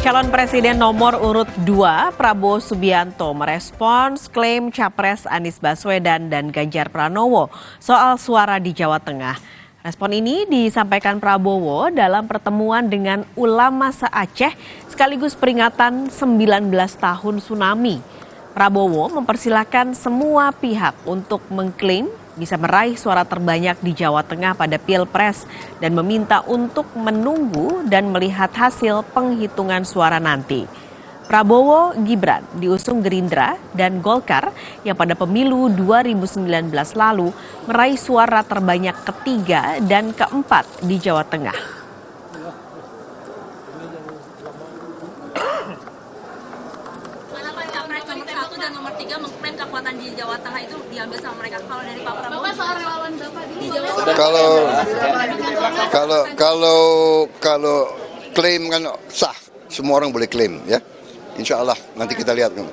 Calon Presiden nomor urut 2 Prabowo Subianto merespons klaim Capres Anies Baswedan dan Ganjar Pranowo soal suara di Jawa Tengah. Respon ini disampaikan Prabowo dalam pertemuan dengan ulama se-Aceh sekaligus peringatan 19 tahun tsunami. Prabowo mempersilahkan semua pihak untuk mengklaim bisa meraih suara terbanyak di Jawa Tengah pada Pilpres dan meminta untuk menunggu dan melihat hasil penghitungan suara nanti. Prabowo Gibran diusung Gerindra dan Golkar yang pada pemilu 2019 lalu meraih suara terbanyak ketiga dan keempat di Jawa Tengah. Nomor 1 dan nomor 3 mengklaim kekuatan di Jawa Tengah itu diambil sama mereka. Kalau dari Pak Prabowo, Bapak soal relawan Bapak di Jawa Tengah. Kalau klaim kan sah, semua orang boleh klaim ya. Insya Allah nanti kita lihat kan.